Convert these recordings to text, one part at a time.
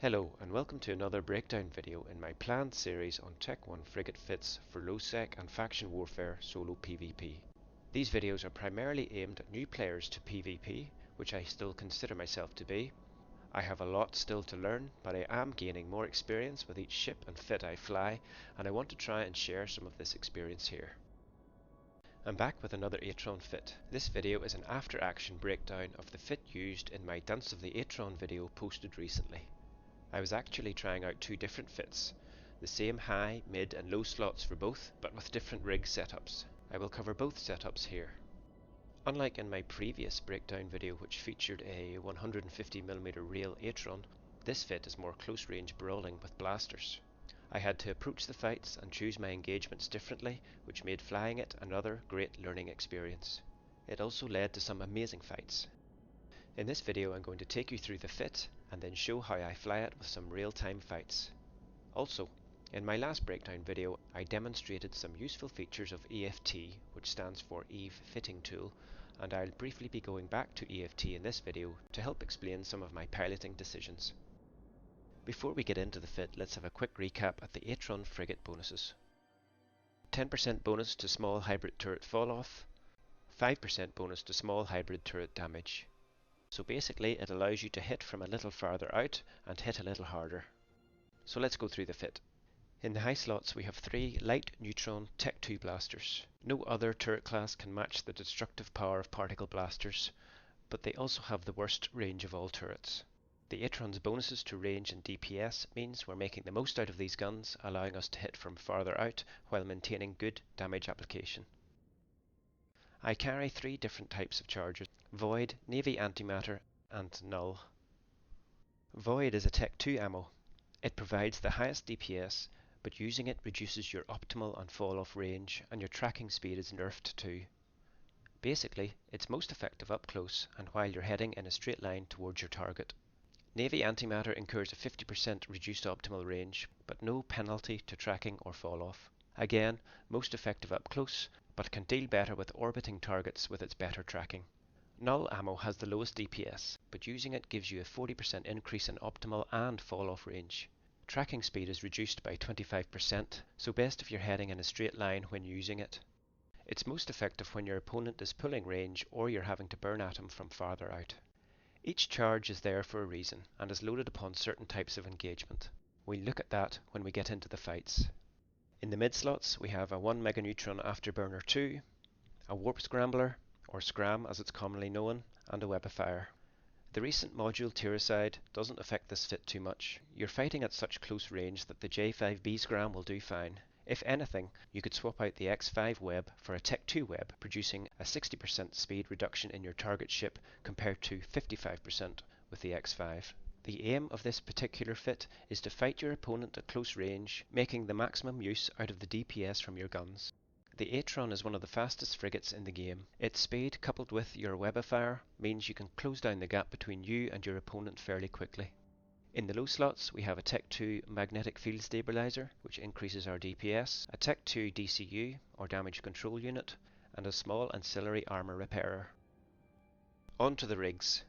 Hello and welcome to another breakdown video in my planned series on Tech 1 frigate fits for low sec and faction warfare solo PvP. These videos are primarily aimed at new players to PvP, which I still consider myself to be. I have a lot still to learn, but I am gaining more experience with each ship and fit I fly, and I want to try and share some of this experience here. I'm back with another Atron fit. This video is an after action breakdown of the fit used in my Dance of the Atron video posted recently. I was actually trying out two different fits, the same high, mid and low slots for both, but with different rig setups. I will cover both setups here. Unlike in my previous breakdown video which featured a 150mm rail Atron, this fit is more close range brawling with blasters. I had to approach the fights and choose my engagements differently, which made flying it another great learning experience. It also led to some amazing fights. In this video I'm going to take you through the fit and then show how I fly it with some real-time fights. Also, in my last breakdown video I demonstrated some useful features of EFT, which stands for Eve Fitting Tool, and I'll briefly be going back to EFT in this video to help explain some of my piloting decisions. Before we get into the fit, let's have a quick recap at the Atron frigate bonuses. 10% bonus to small hybrid turret fall off, 5% bonus to small hybrid turret damage. So basically it allows you to hit from a little farther out and hit a little harder. So let's go through the fit. In the high slots we have 3 light neutron Tech 2 blasters. No other turret class can match the destructive power of particle blasters, but they also have the worst range of all turrets. The Atron's bonuses to range and DPS means we're making the most out of these guns, allowing us to hit from farther out while maintaining good damage application. I carry 3 different types of charges: Void, Navy Antimatter and Null. Void is a Tech 2 ammo. It provides the highest DPS, but using it reduces your optimal and fall off range, and your tracking speed is nerfed too. Basically, it's most effective up close and while you're heading in a straight line towards your target. Navy Antimatter incurs a 50% reduced optimal range, but no penalty to tracking or fall off. Again, most effective up close, but can deal better with orbiting targets with its better tracking. Null ammo has the lowest DPS, but using it gives you a 40% increase in optimal and fall off range. Tracking speed is reduced by 25%, so best if you're heading in a straight line when using it. It's most effective when your opponent is pulling range or you're having to burn at him from farther out. Each charge is there for a reason and is loaded upon certain types of engagement. We'll look at that when we get into the fights. In the mid slots we have a 1 meganeutron afterburner 2, a warp scrambler, or scram as it's commonly known, and a webifier. The recent module Tiricide doesn't affect this fit too much. You're fighting at such close range that the J5B scram will do fine. If anything, you could swap out the X5 web for a Tech 2 web, producing a 60% speed reduction in your target ship compared to 55% with the X5. The aim of this particular fit is to fight your opponent at close range, making the maximum use out of the DPS from your guns. The Atron is one of the fastest frigates in the game. Its speed coupled with your webifier means you can close down the gap between you and your opponent fairly quickly. In the low slots we have a Tech 2 magnetic field stabilizer, which increases our DPS, a Tech 2 DCU or damage control unit, and a small ancillary armor repairer. On to the rigs.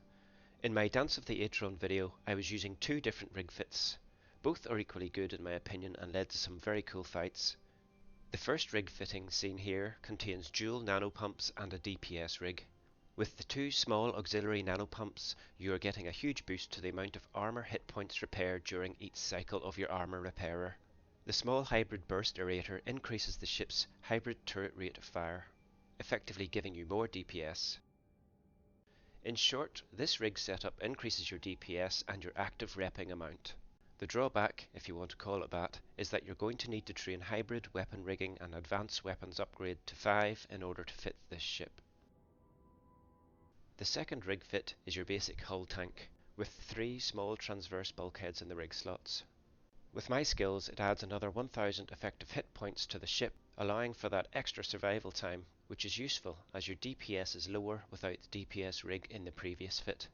In my Dance of the Atron video I was using 2 different rig fits. Both are equally good in my opinion and led to some very cool fights. The first rig fitting seen here contains dual nanopumps and a DPS rig. With the 2 small auxiliary nanopumps you are getting a huge boost to the amount of armor hit points repaired during each cycle of your armor repairer. The small hybrid burst aerator increases the ship's hybrid turret rate of fire, effectively giving you more DPS. In short, this rig setup increases your DPS and your active repping amount. The drawback, if you want to call it that, is that you're going to need to train hybrid weapon rigging and advanced weapons upgrade to 5 in order to fit this ship. The second rig fit is your basic hull tank, with 3 small transverse bulkheads in the rig slots. With my skills it adds another 1000 effective hit points to the ship, allowing for that extra survival time, which is useful as your DPS is lower without the DPS rig in the previous fit.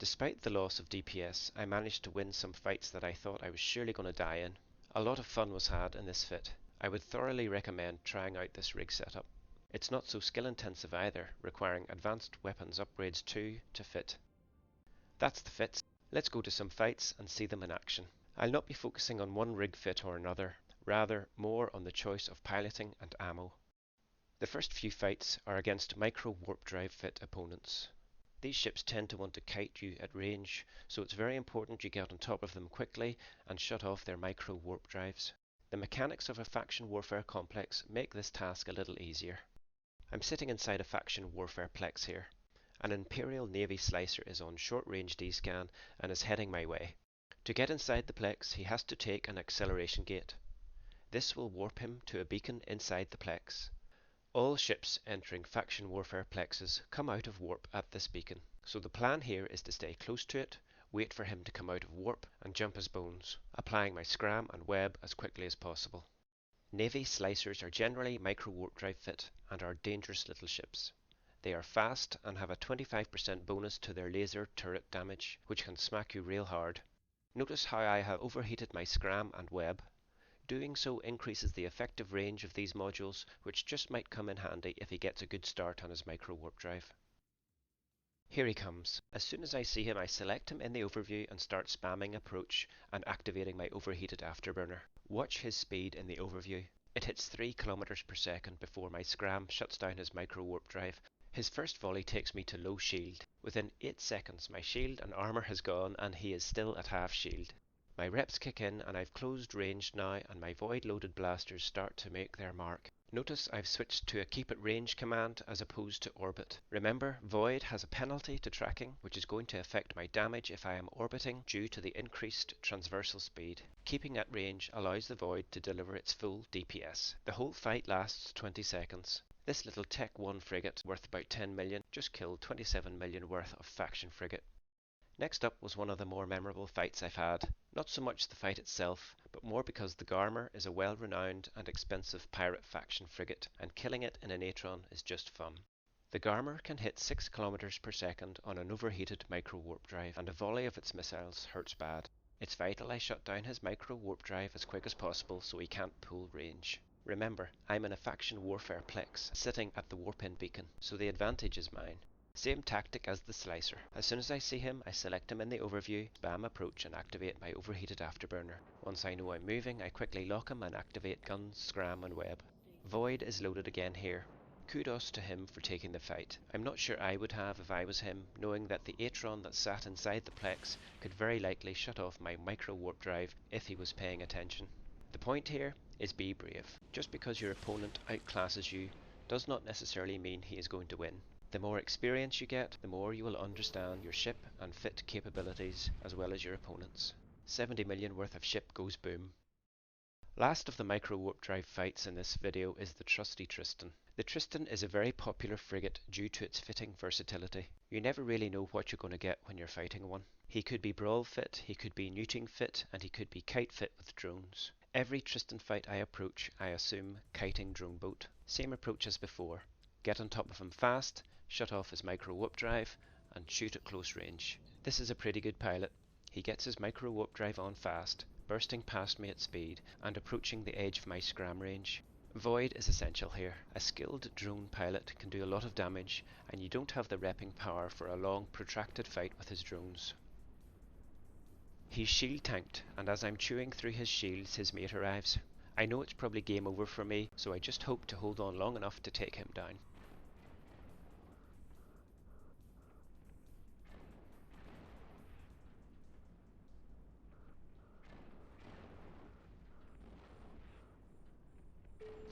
Despite the loss of DPS, I managed to win some fights that I thought I was surely going to die in. A lot of fun was had in this fit. I would thoroughly recommend trying out this rig setup. It's not so skill intensive either, requiring advanced weapons upgrades too to fit. That's the fits. Let's go to some fights and see them in action. I'll not be focusing on one rig fit or another, rather more on the choice of piloting and ammo. The first few fights are against micro warp drive fit opponents. These ships tend to want to kite you at range, so it's very important you get on top of them quickly and shut off their micro warp drives. The mechanics of a faction warfare complex make this task a little easier. I'm sitting inside a faction warfare plex here. An Imperial Navy slicer is on short range D-scan and is heading my way. To get inside the plex, he has to take an acceleration gate. This will warp him to a beacon inside the plex. All ships entering faction warfare plexes come out of warp at this beacon, so the plan here is to stay close to it, wait for him to come out of warp and jump his bones, applying my scram and web as quickly as possible. Navy slicers are generally micro warp drive fit and are dangerous little ships. They are fast and have a 25% bonus to their laser turret damage, which can smack you real hard. Notice how I have overheated my scram and web. Doing so increases the effective range of these modules, which just might come in handy if he gets a good start on his micro warp drive. Here he comes. As soon as I see him, I select him in the overview and start spamming approach and activating my overheated afterburner. Watch his speed in the overview. It hits 3 km per second before my scram shuts down his micro warp drive. His first volley takes me to low shield. Within 8 seconds my shield and armor has gone and he is still at half shield. My reps kick in and I've closed range now and my void loaded blasters start to make their mark. Notice I've switched to a keep at range command as opposed to orbit. Remember, void has a penalty to tracking which is going to affect my damage if I am orbiting due to the increased transversal speed. Keeping at range allows the void to deliver its full DPS. The whole fight lasts 20 seconds. This little Tech 1 frigate worth about 10 million just killed 27 million worth of faction frigate. Next up was one of the more memorable fights I've had. Not so much the fight itself, but more because the Garmur is a well-renowned and expensive pirate faction frigate, and killing it in an Atron is just fun. The Garmur can hit 6 km per second on an overheated micro warp drive, and a volley of its missiles hurts bad. It's vital I shut down his micro warp drive as quick as possible so he can't pull range. Remember, I'm in a faction warfare plex, sitting at the warp-in beacon, so the advantage is mine. Same tactic as the slicer. As soon as I see him, I select him in the overview, spam approach and activate my overheated afterburner. Once I know I'm moving, I quickly lock him and activate guns, scram and web. Void is loaded again here. Kudos to him for taking the fight. I'm not sure I would have if I was him, knowing that the Atron that sat inside the plex could very likely shut off my micro warp drive if he was paying attention. The point here is be brave. Just because your opponent outclasses you does not necessarily mean he is going to win. The more experience you get, the more you will understand your ship and fit capabilities as well as your opponent's. 70 million worth of ship goes boom. Last of the micro warp drive fights in this video is the trusty Tristan. The Tristan is a very popular frigate due to its fitting versatility. You never really know what you're going to get when you're fighting one. He could be brawl fit, he could be neuting fit, and he could be kite fit with drones. Every Tristan fight I approach, I assume kiting drone boat. Same approach as before. Get on top of him fast, shut off his micro warp drive and shoot at close range. This is a pretty good pilot. He gets his micro warp drive on fast, bursting past me at speed and approaching the edge of my scram range. Void is essential here. A skilled drone pilot can do a lot of damage and you don't have the repping power for a long protracted fight with his drones. He's shield tanked and as I'm chewing through his shields his mate arrives. I know it's probably game over for me, so I just hope to hold on long enough to take him down.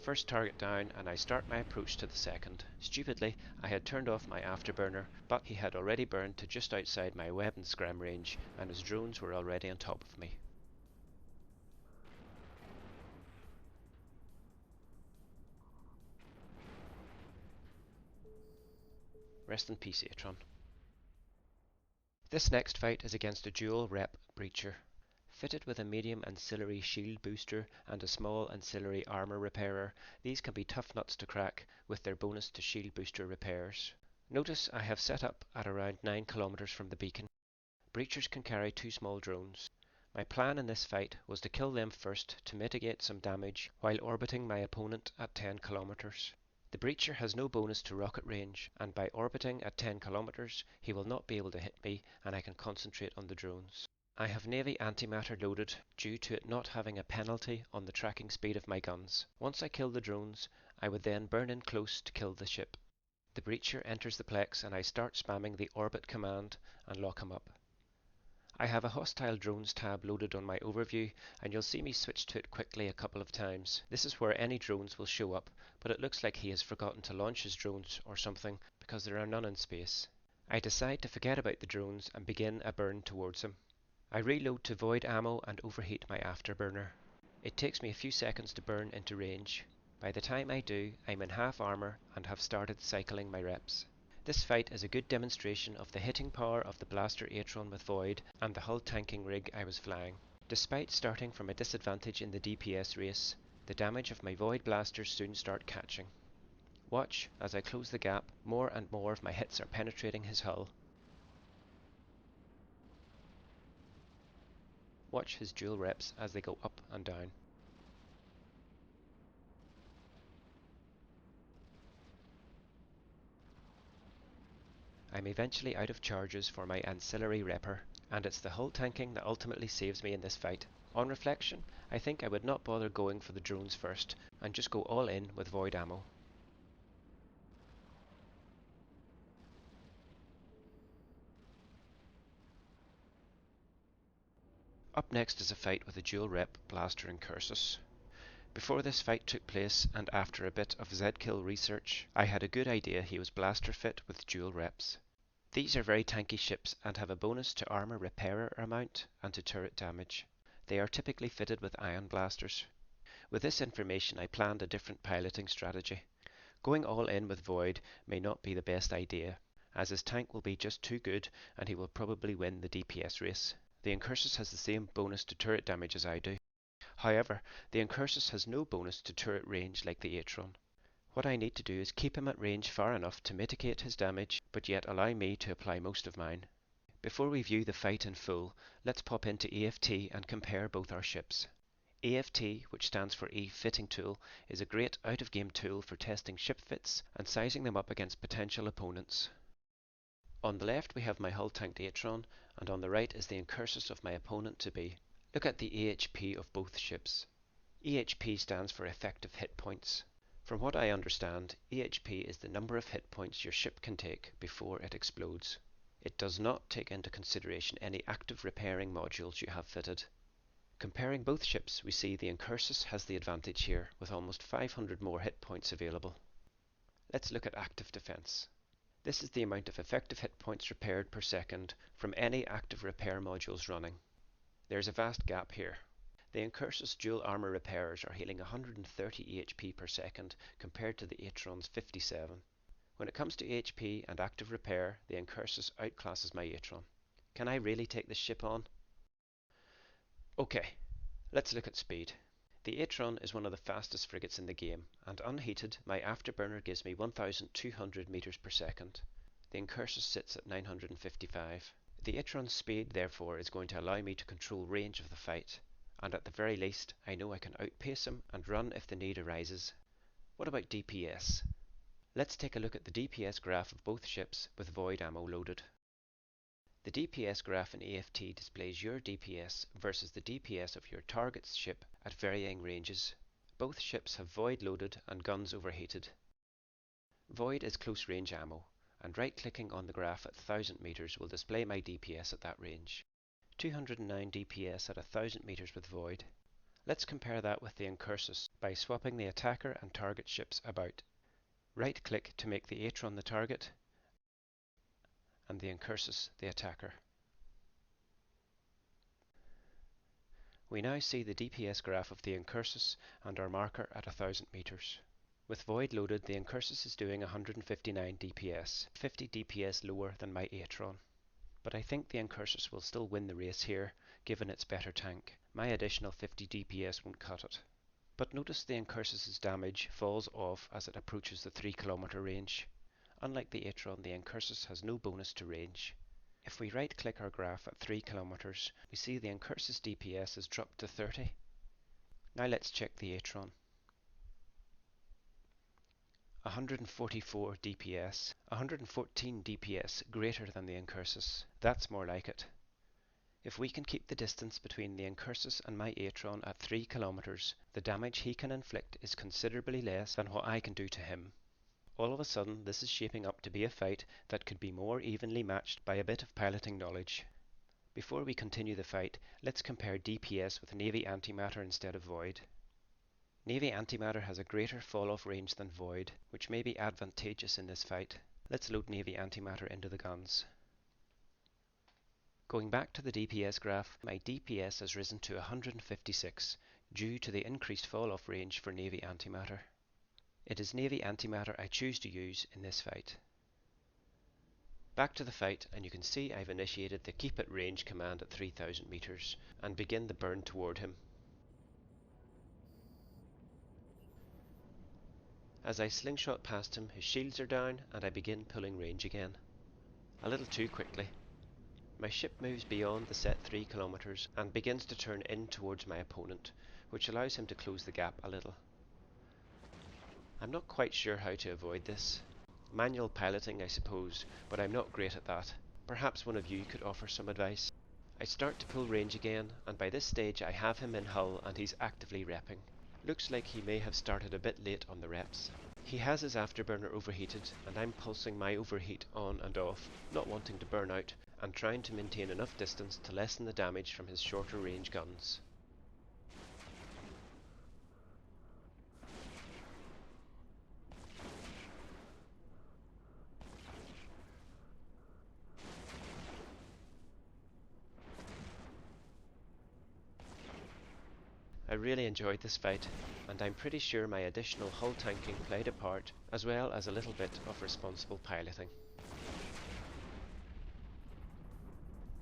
First target down and I start my approach to the second. Stupidly, I had turned off my afterburner, but he had already burned to just outside my web and scram range and his drones were already on top of me. Rest in peace, Atron. This next fight is against a Duel Rep breacher. Fitted with a medium ancillary shield booster and a small ancillary armor repairer, these can be tough nuts to crack with their bonus to shield booster repairs. Notice I have set up at around 9 km from the beacon. Breachers can carry 2 small drones. My plan in this fight was to kill them first to mitigate some damage while orbiting my opponent at 10 km. The Breacher has no bonus to rocket range, and by orbiting at 10 kilometers he will not be able to hit me and I can concentrate on the drones. I have Navy antimatter loaded due to it not having a penalty on the tracking speed of my guns. Once I kill the drones, I would then burn in close to kill the ship. The Breacher enters the Plex and I start spamming the orbit command and lock him up. I have a hostile drones tab loaded on my overview and you'll see me switch to it quickly a couple of times. This is where any drones will show up, but it looks like he has forgotten to launch his drones or something because there are none in space. I decide to forget about the drones and begin a burn towards him. I reload to void ammo and overheat my afterburner. It takes me a few seconds to burn into range. By the time I do, I'm in half armor and have started cycling my reps. This fight is a good demonstration of the hitting power of the blaster Atron with Void and the hull tanking rig I was flying. Despite starting from a disadvantage in the DPS race, the damage of my Void blasters soon start catching. Watch, as I close the gap, more and more of my hits are penetrating his hull. Watch his dual reps as they go up and down. I'm eventually out of charges for my ancillary repper, and it's the hull tanking that ultimately saves me in this fight. On reflection, I think I would not bother going for the drones first, and just go all in with void ammo. Up next is a fight with a dual rep blaster Incursus. Before this fight took place, and after a bit of Z-kill research, I had a good idea he was blaster fit with dual reps. These are very tanky ships and have a bonus to armor repairer amount and to turret damage. They are typically fitted with ion blasters. With this information I planned a different piloting strategy. Going all in with Void may not be the best idea, as his tank will be just too good and he will probably win the DPS race. The Incursus has the same bonus to turret damage as I do. However, the Incursus has no bonus to turret range like the Atron. What I need to do is keep him at range far enough to mitigate his damage, but yet allow me to apply most of mine. Before we view the fight in full, let's pop into EFT and compare both our ships. EFT, which stands for E-Fitting Tool, is a great out-of-game tool for testing ship fits and sizing them up against potential opponents. On the left we have my hull-tanked Atron, and on the right is the Incursus of my opponent-to-be. Look at the EHP of both ships. EHP stands for effective hit points. From what I understand, EHP is the number of hit points your ship can take before it explodes. It does not take into consideration any active repairing modules you have fitted. Comparing both ships, we see the Incursus has the advantage here, with almost 500 more hit points available. Let's look at active defense. This is the amount of effective hit points repaired per second from any active repair modules running. There's a vast gap here. The Incursus dual armor repairers are healing 130 EHP per second compared to the Atron's 57. When it comes to HP and active repair, the Incursus outclasses my Atron. Can I really take this ship on? Okay, let's look at speed. The Atron is one of the fastest frigates in the game, and unheated, my afterburner gives me 1200 meters per second. The Incursus sits at 955. The Atron's speed, therefore, is going to allow me to control range of the fight, and at the very least, I know I can outpace him and run if the need arises. What about DPS? Let's take a look at the DPS graph of both ships with void ammo loaded. The DPS graph in EFT displays your DPS versus the DPS of your target's ship at varying ranges. Both ships have void loaded and guns overheated. Void is close range ammo, and right-clicking on the graph at 1000 meters will display my DPS at that range. 209 DPS at 1000 meters with Void. Let's compare that with the Incursus by swapping the attacker and target ships about. Right-click to make the Atron the target and the Incursus the attacker. We now see the DPS graph of the Incursus and our marker at 1000 meters. With Void loaded, the Incursus is doing 159 DPS, 50 DPS lower than my Atron. But I think the Incursus will still win the race here, given its better tank. My additional 50 DPS won't cut it. But notice the Incursus's damage falls off as it approaches the 3 kilometer range. Unlike the Atron, the Incursus has no bonus to range. If we right click our graph at 3 kilometers, we see the Incursus DPS has dropped to 30. Now let's check the Atron. 144 DPS, 114 DPS greater than the Incursus. That's more like it. If we can keep the distance between the Incursus and my Atron at 3 kilometers, the damage he can inflict is considerably less than what I can do to him. All of a sudden, this is shaping up to be a fight that could be more evenly matched by a bit of piloting knowledge. Before we continue the fight, let's compare DPS with Navy Antimatter instead of Void. Navy Antimatter has a greater fall-off range than Void, which may be advantageous in this fight. Let's load Navy Antimatter into the guns. Going back to the DPS graph, my DPS has risen to 156 due to the increased fall-off range for Navy Antimatter. It is Navy Antimatter I choose to use in this fight. Back to the fight, and you can see I've initiated the keep at range command at 3000 meters and begin the burn toward him. As I slingshot past him, his shields are down and I begin pulling range again. A little too quickly. My ship moves beyond the set 3 kilometers and begins to turn in towards my opponent, which allows him to close the gap a little. I'm not quite sure how to avoid this. Manual piloting, I suppose, but I'm not great at that. Perhaps one of you could offer some advice. I start to pull range again, and by this stage I have him in hull and he's actively repping. Looks like he may have started a bit late on the reps. He has his afterburner overheated, and I'm pulsing my overheat on and off, not wanting to burn out, and trying to maintain enough distance to lessen the damage from his shorter range guns. I really enjoyed this fight, and I'm pretty sure my additional hull tanking played a part, as well as a little bit of responsible piloting.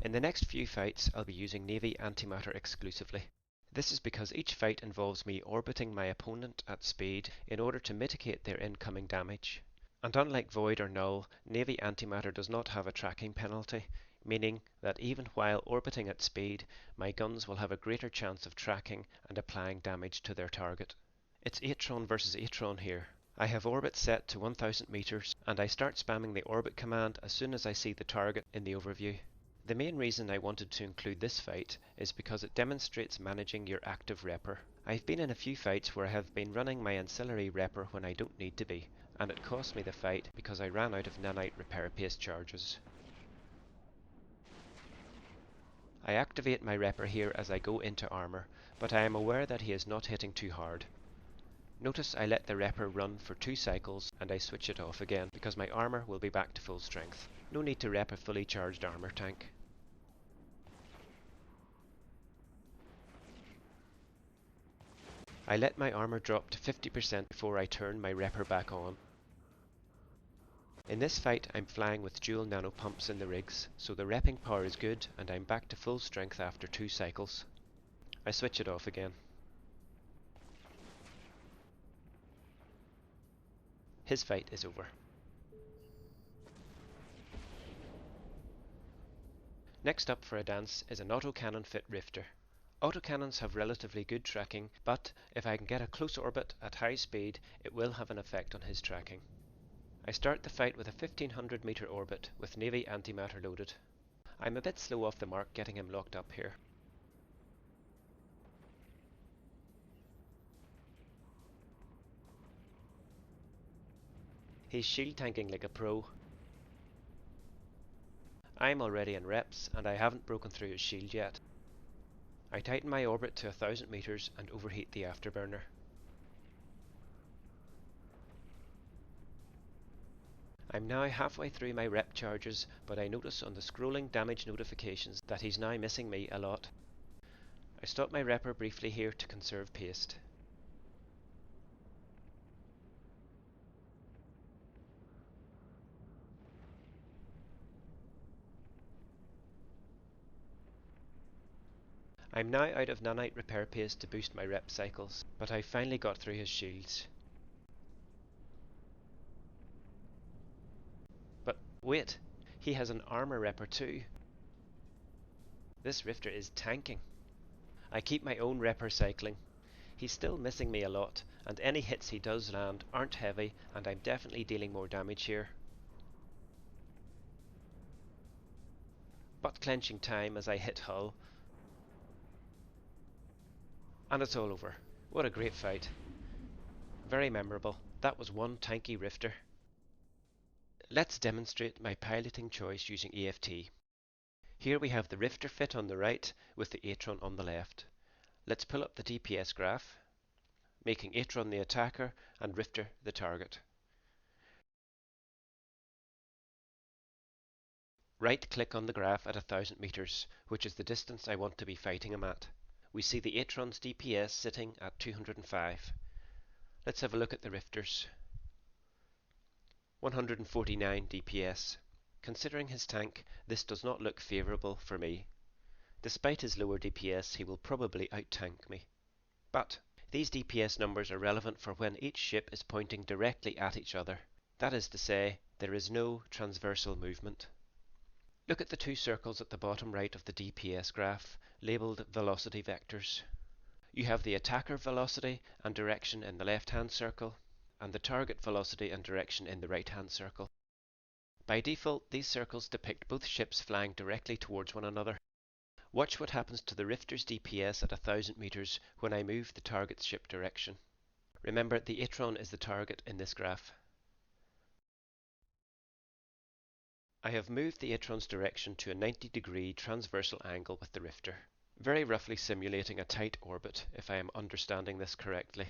In the next few fights I'll be using Navy Antimatter exclusively. This is because each fight involves me orbiting my opponent at speed in order to mitigate their incoming damage. And unlike Void or Null, Navy Antimatter does not have a tracking penalty, meaning that even while orbiting at speed, my guns will have a greater chance of tracking and applying damage to their target. It's Atron versus Atron here. I have orbit set to 1000 meters, and I start spamming the orbit command as soon as I see the target in the overview. The main reason I wanted to include this fight is because it demonstrates managing your active repper. I've been in a few fights where I have been running my ancillary repper when I don't need to be, and it cost me the fight because I ran out of nanite repair pace charges. I activate my repper here as I go into armor, but I am aware that he is not hitting too hard. Notice I let the repper run for 2 cycles and I switch it off again because my armor will be back to full strength. No need to rep a fully charged armor tank. I let my armor drop to 50% before I turn my repper back on. In this fight I'm flying with dual nano pumps in the rigs, so the repping power is good and I'm back to full strength after 2 cycles. I switch it off again. His fight is over. Next up for a dance is an autocannon fit rifter. Autocannons have relatively good tracking, but if I can get a close orbit at high speed, it will have an effect on his tracking. I start the fight with a 1500 meter orbit with Navy Antimatter loaded. I'm a bit slow off the mark getting him locked up here. He's shield tanking like a pro. I'm already in reps and I haven't broken through his shield yet. I tighten my orbit to 1000 meters and overheat the afterburner. I'm now halfway through my rep charges, but I notice on the scrolling damage notifications that he's now missing me a lot. I stop my repper briefly here to conserve paste. I'm now out of nanite repair paste to boost my rep cycles, but I finally got through his shields. But wait, he has an armor repper too. This rifter is tanking. I keep my own repper cycling. He's still missing me a lot, and any hits he does land aren't heavy, and I'm definitely dealing more damage here. Butt clenching time as I hit hull. And it's all over. What a great fight. Very memorable. That was one tanky rifter. Let's demonstrate my piloting choice using EFT. Here we have the rifter fit on the right with the Atron on the left. Let's pull up the DPS graph, making Atron the attacker and rifter the target. Right click on the graph at 1000 meters, which is the distance I want to be fighting him at. We see the Atron's DPS sitting at 205. Let's have a look at the rifters. 149 DPS. Considering his tank, this does not look favourable for me. Despite his lower DPS, he will probably out-tank me. But these DPS numbers are relevant for when each ship is pointing directly at each other. That is to say, there is no transversal movement. Look at the two circles at the bottom right of the DPS graph, labelled velocity vectors. You have the attacker velocity and direction in the left-hand circle, and the target velocity and direction in the right-hand circle. By default, these circles depict both ships flying directly towards one another. Watch what happens to the rifter's DPS at 1000 meters when I move the target's ship direction. Remember, the Atron is the target in this graph. I have moved the Atron's direction to a 90-degree transversal angle with the rifter, very roughly simulating a tight orbit if I am understanding this correctly.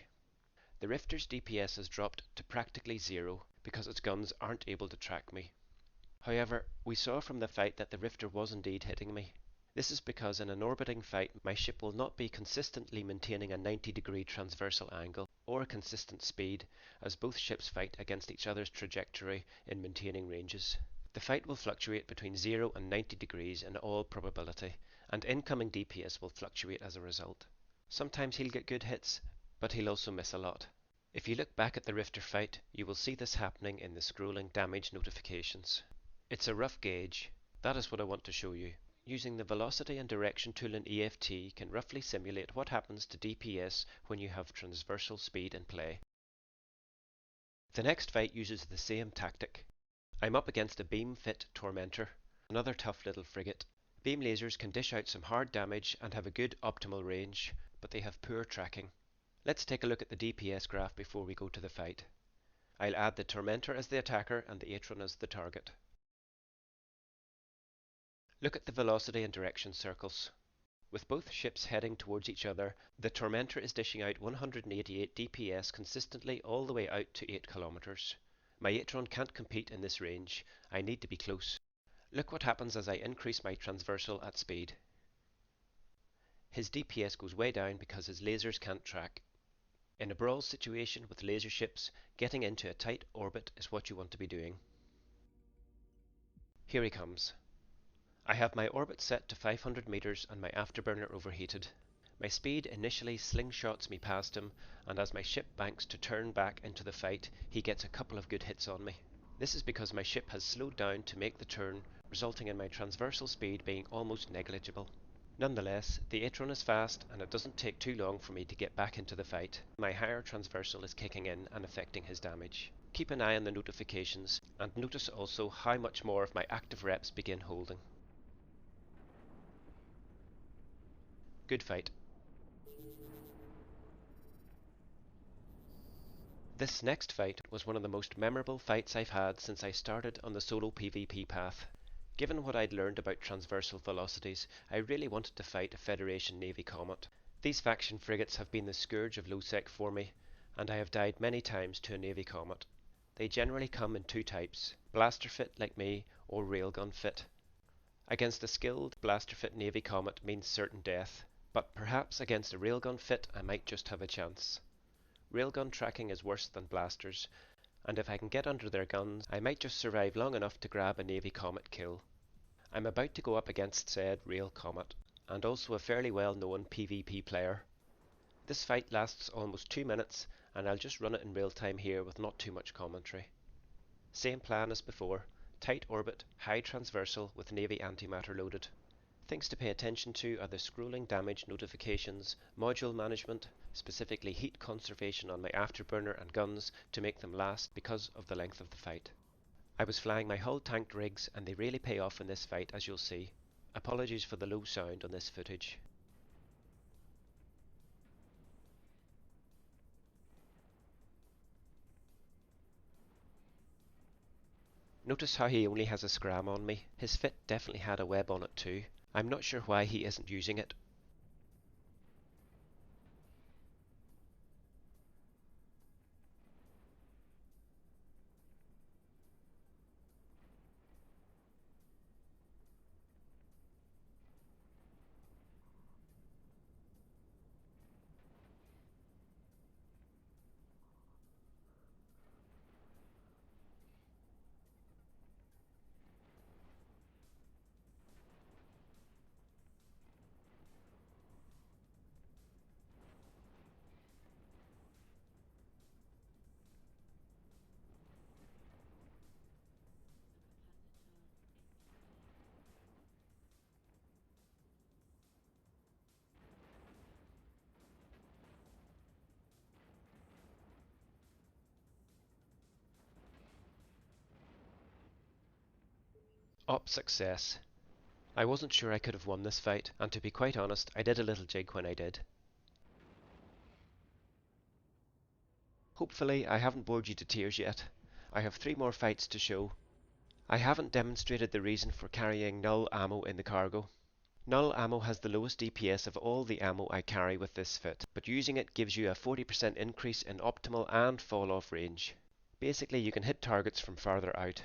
The rifter's DPS has dropped to practically zero because its guns aren't able to track me. However, we saw from the fight that the rifter was indeed hitting me. This is because in an orbiting fight my ship will not be consistently maintaining a 90-degree transversal angle or a consistent speed, as both ships fight against each other's trajectory in maintaining ranges. The fight will fluctuate between 0 and 90 degrees in all probability, and incoming DPS will fluctuate as a result. Sometimes he'll get good hits, but he'll also miss a lot. If you look back at the rifter fight, you will see this happening in the scrolling damage notifications. It's a rough gauge. That is what I want to show you. Using the velocity and direction tool in EFT can roughly simulate what happens to DPS when you have transversal speed in play. The next fight uses the same tactic. I'm up against a beam-fit Tormentor, another tough little frigate. Beam lasers can dish out some hard damage and have a good optimal range, but they have poor tracking. Let's take a look at the DPS graph before we go to the fight. I'll add the Tormentor as the attacker and the Atron as the target. Look at the velocity and direction circles. With both ships heading towards each other, the Tormentor is dishing out 188 DPS consistently all the way out to 8 kilometers. My Atron can't compete in this range. I need to be close. Look what happens as I increase my transversal at speed. His DPS goes way down because his lasers can't track. In a brawl situation with laser ships, getting into a tight orbit is what you want to be doing. Here he comes. I have my orbit set to 500 meters and my afterburner overheated. My speed initially slingshots me past him, and as my ship banks to turn back into the fight, he gets a couple of good hits on me. This is because my ship has slowed down to make the turn, resulting in my transversal speed being almost negligible. Nonetheless, the Atron is fast and it doesn't take too long for me to get back into the fight. My higher transversal is kicking in and affecting his damage. Keep an eye on the notifications and notice also how much more of my active reps begin holding. Good fight. This next fight was one of the most memorable fights I've had since I started on the solo PvP path. Given what I'd learned about transversal velocities, I really wanted to fight a Federation Navy Comet. These faction frigates have been the scourge of low-sec for me, and I have died many times to a Navy Comet. They generally come in two types, blaster fit like me or railgun fit. Against a skilled blaster fit Navy Comet means certain death, but perhaps against a railgun fit I might just have a chance. Railgun tracking is worse than blasters, and if I can get under their guns, I might just survive long enough to grab a Navy Comet kill. I'm about to go up against said Rail Comet, and also a fairly well-known PvP player. This fight lasts almost 2 minutes, and I'll just run it in real time here with not too much commentary. Same plan as before, tight orbit, high transversal with Navy antimatter loaded. Things to pay attention to are the scrolling damage notifications, module management, specifically heat conservation on my afterburner and guns to make them last because of the length of the fight. I was flying my hull tanked rigs and they really pay off in this fight, as you'll see. Apologies for the low sound on this footage. Notice how he only has a scram on me. His fit definitely had a web on it too. I'm not sure why he isn't using it. Op success. I wasn't sure I could have won this fight, and to be quite honest, I did a little jig when I did. Hopefully I haven't bored you to tears yet. I have 3 more fights to show. I haven't demonstrated the reason for carrying null ammo in the cargo. Null ammo has the lowest DPS of all the ammo I carry with this fit, but using it gives you a 40% increase in optimal and fall off range. Basically you can hit targets from farther out.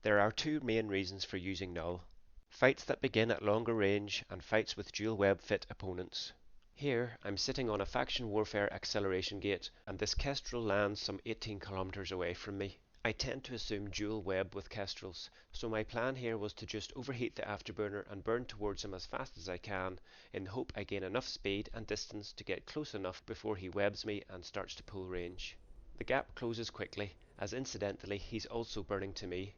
There are 2 main reasons for using null. Fights that begin at longer range and fights with dual web fit opponents. Here I'm sitting on a faction warfare acceleration gate and this Kestrel lands some 18 kilometers away from me. I tend to assume dual web with Kestrels, so my plan here was to just overheat the afterburner and burn towards him as fast as I can in the hope I gain enough speed and distance to get close enough before he webs me and starts to pull range. The gap closes quickly, as incidentally he's also burning to me.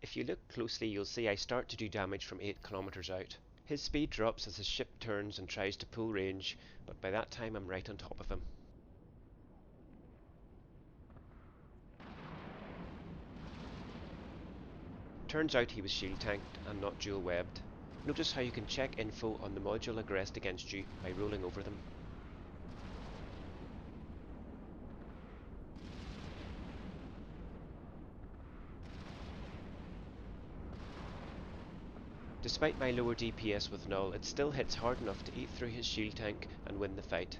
If you look closely you'll see I start to do damage from 8 kilometers out. His speed drops as his ship turns and tries to pull range, but by that time I'm right on top of him. Turns out he was shield tanked and not dual webbed. Notice how you can check info on the module aggressed against you by rolling over them. Despite my lower DPS with null, it still hits hard enough to eat through his shield tank and win the fight.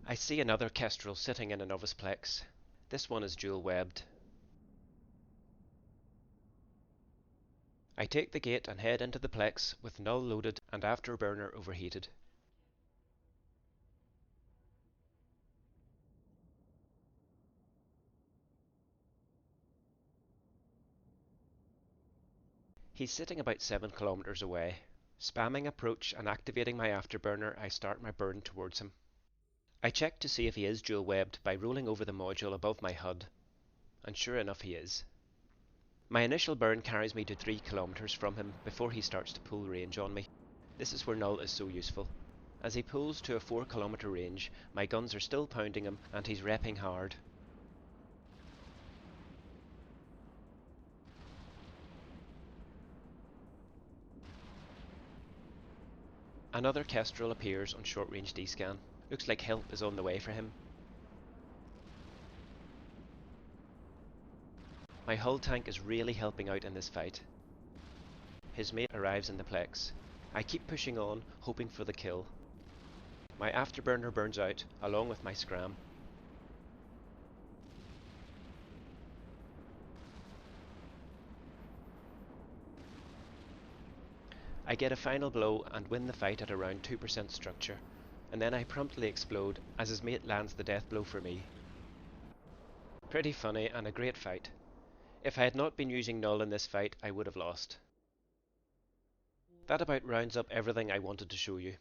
I see another Kestrel sitting in a novice plex. This one is dual webbed. I take the gate and head into the plex with null loaded and afterburner overheated. He's sitting about 7 kilometers away. Spamming approach and activating my afterburner, I start my burn towards him. I check to see if he is dual webbed by rolling over the module above my HUD, and sure enough he is. My initial burn carries me to 3 kilometers from him before he starts to pull range on me. This is where null is so useful. As he pulls to a 4 kilometer range, my guns are still pounding him and he's repping hard. Another Kestrel appears on short range D-scan. Looks like help is on the way for him. My hull tank is really helping out in this fight. His mate arrives in the plex. I keep pushing on, hoping for the kill. My afterburner burns out, along with my scram. I get a final blow and win the fight at around 2% structure, and then I promptly explode as his mate lands the death blow for me. Pretty funny and a great fight. If I had not been using null in this fight, I would have lost. That about rounds up everything I wanted to show you.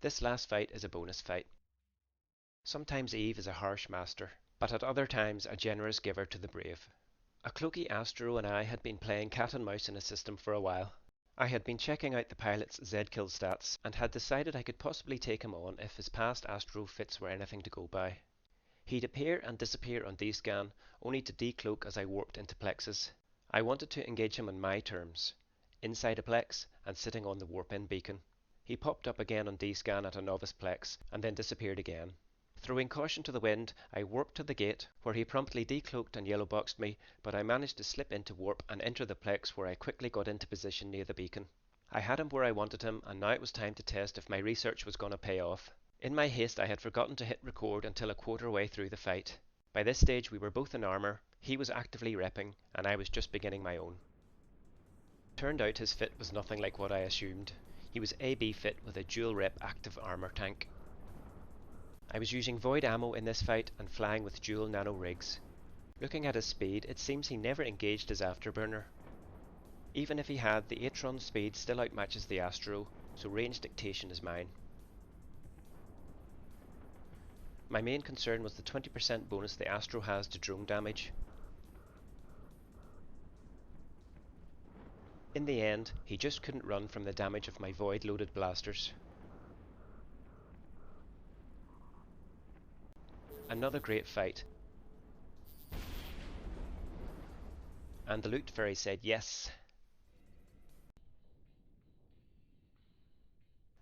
This last fight is a bonus fight. Sometimes Eve is a harsh master, but at other times a generous giver to the brave. A cloaky Astero and I had been playing cat and mouse in a system for a while. I had been checking out the pilot's Z-kill stats and had decided I could possibly take him on if his past Astero fits were anything to go by. He'd appear and disappear on D-scan, only to decloak as I warped into plexes. I wanted to engage him on my terms, inside a plex and sitting on the warp-in beacon. He popped up again on D-scan at a novice plex and then disappeared again. Throwing caution to the wind, I warped to the gate, where he promptly decloaked and yellow boxed me, but I managed to slip into warp and enter the plex, where I quickly got into position near the beacon. I had him where I wanted him, and now it was time to test if my research was going to pay off. In my haste I had forgotten to hit record until a quarter way through the fight. By this stage we were both in armour, he was actively repping, and I was just beginning my own. Turned out his fit was nothing like what I assumed. He was AB fit with a Duel Rep active armour tank. I was using void ammo in this fight and flying with dual nano rigs. Looking at his speed, it seems he never engaged his afterburner. Even if he had, the Atron's speed still outmatches the Astero, so range dictation is mine. My main concern was the 20% bonus the Astero has to drone damage. In the end, he just couldn't run from the damage of my void-loaded blasters. Another great fight. And the loot fairy said yes.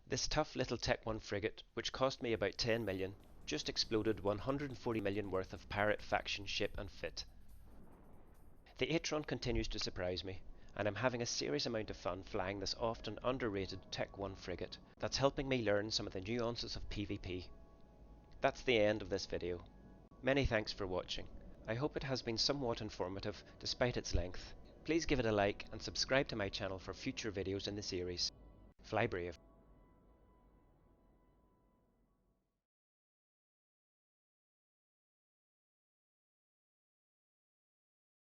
This tough little Tech 1 frigate, which cost me about 10 million, just exploded 140 million worth of pirate faction ship and fit. The Atron continues to surprise me, and I'm having a serious amount of fun flying this often underrated Tech 1 frigate that's helping me learn some of the nuances of PvP. That's the end of this video. Many thanks for watching. I hope it has been somewhat informative despite its length. Please give it a like and subscribe to my channel for future videos in the series. Fly brave.